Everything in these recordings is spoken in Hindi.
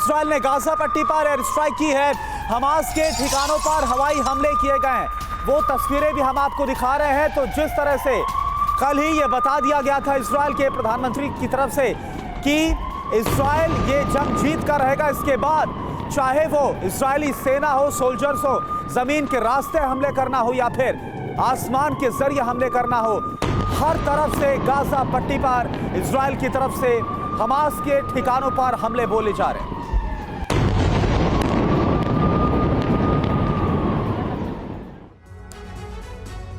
इजराइल ने गाजा पट्टी पर एयर स्ट्राइक की है। हमास के ठिकानों पर हवाई हमले किए गए हैं। वो तस्वीरें भी हम आपको दिखा रहे हैं। तो जिस तरह से कल ही ये बता दिया गया था इजराइल के प्रधानमंत्री की तरफ से कि इजराइल ये जंग जीत कर रहेगा, इसके बाद चाहे वो इजरायली सेना हो, सोल्जर्स हो, जमीन के रास्ते हमले करना हो या फिर आसमान के जरिए हमले करना हो, हर तरफ से गाजा पट्टी पर इजराइल की तरफ से हमास के ठिकानों पर हमले बोले जा रहे हैं।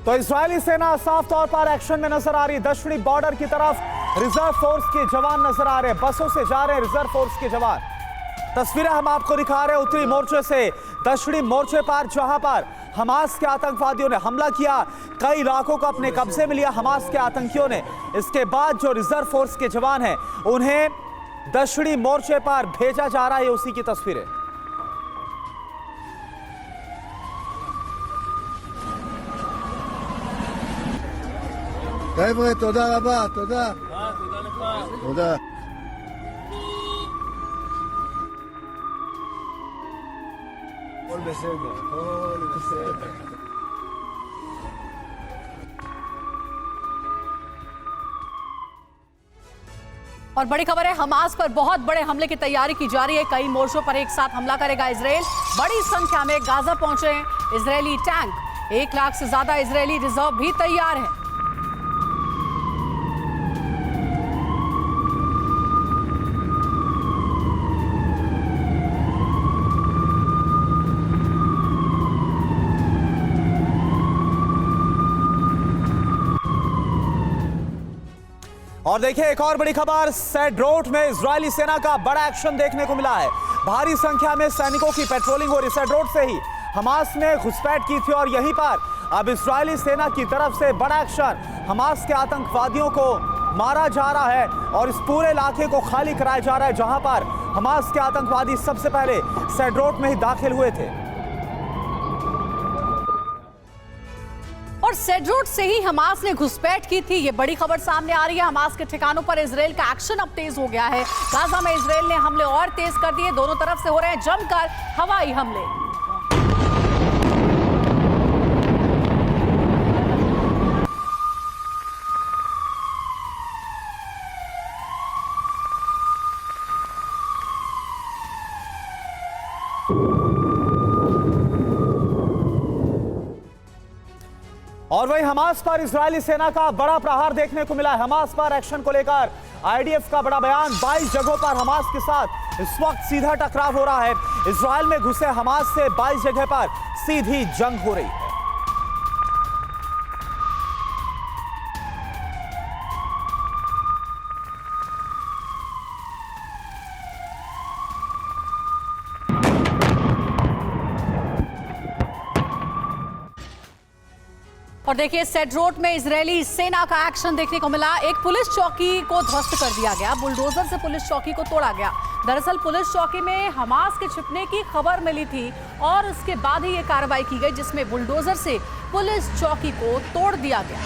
तो इजरायली सेना साफ तौर पर एक्शन में नजर आ रही है। दक्षिणी बॉर्डर की तरफ रिजर्व फोर्स के जवान नजर आ रहे हैं, बसों से जा रहे हैं रिजर्व फोर्स के जवान। तस्वीरें हम आपको दिखा रहे हैं उत्तरी मोर्चे से, दक्षिणी मोर्चे पर जहां पर हमास के आतंकवादियों ने हमला किया, कई इलाकों को अपने कब्जे में लिया हमास के आतंकियों ने। इसके बाद जो रिजर्व फोर्स के जवान हैं उन्हें दक्षिणी मोर्चे पर भेजा जा रहा है, उसी की तस्वीरें। חבר'ה, תודה רבה, תודה. תודה. הכל בסדר, הכל בסדר. और बड़ी खबर है, हमास पर बहुत बड़े हमले की तैयारी की जा रही है। कई मोर्चों पर एक साथ हमला करेगा इजराइल। बड़ी संख्या में गाजा पहुंचे इजरायली टैंक। 1 लाख से ज्यादा इजरायली रिजर्व भी तैयार है। और देखिए एक और बड़ी खबर, सेड्रोट में इजरायली सेना का बड़ा एक्शन देखने को मिला है। भारी संख्या में सैनिकों की पेट्रोलिंग हो रही। सेड्रोट से ही हमास ने घुसपैठ की थी और यहीं पर अब इजरायली सेना की तरफ से बड़ा एक्शन, हमास के आतंकवादियों को मारा जा रहा है और इस पूरे इलाके को खाली कराया जा रहा है जहां पर हमास के आतंकवादी सबसे पहले सेड्रोट में ही दाखिल हुए थे। और सेड्रोट से ही हमास ने घुसपैठ की थी। ये बड़ी खबर सामने आ रही है। हमास के ठिकानों पर इजराइल का एक्शन अब तेज हो गया है। गाजा में इजराइल ने हमले और तेज कर दिए। दोनों तरफ से हो रहे हैं जमकर हवाई हमले। और वही हमास पर इजरायली सेना का बड़ा प्रहार देखने को मिला है। हमास पर एक्शन को लेकर आईडीएफ का बड़ा बयान। 22 जगहों पर हमास के साथ इस वक्त सीधा टकराव हो रहा है। इजराइल में घुसे हमास से 22 जगह पर सीधी जंग हो रही है। और देखिए सेड्रोट में इजरायली सेना का एक्शन देखने को मिला। एक पुलिस चौकी को ध्वस्त कर दिया गया, बुलडोजर से पुलिस चौकी को तोड़ा गया। दरअसल पुलिस चौकी में हमास के छिपने की खबर मिली थी और उसके बाद ही ये कार्रवाई की गई, जिसमें बुलडोजर से पुलिस चौकी को तोड़ दिया गया।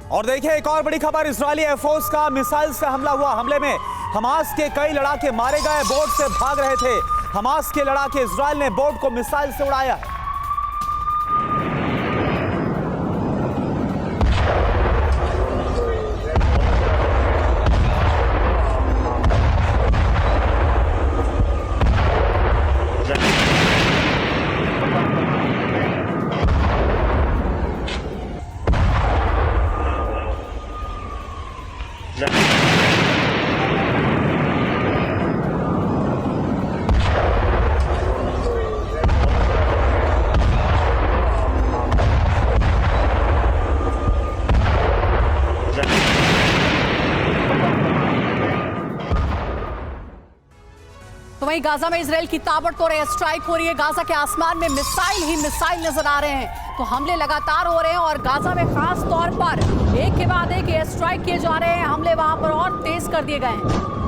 और देखिए एक और बड़ी खबर, इजरायली एयरफोर्स का मिसाइल से हमला हुआ। हमले में हमास के कई लड़ाके मारे गए, बोट से भाग रहे थे हमास के लड़ाके। इजराइल ने बोट को मिसाइल से उड़ाया। तो वहीं गाजा में इजराइल की ताबड़तोड़ एयर स्ट्राइक हो रही है। गाजा के आसमान में मिसाइल ही मिसाइल नजर आ रहे हैं। तो हमले लगातार हो रहे हैं और गाजा में खास तौर पर एक के बाद एक एयर स्ट्राइक किए जा रहे हैं। हमले वहां पर और तेज कर दिए गए हैं।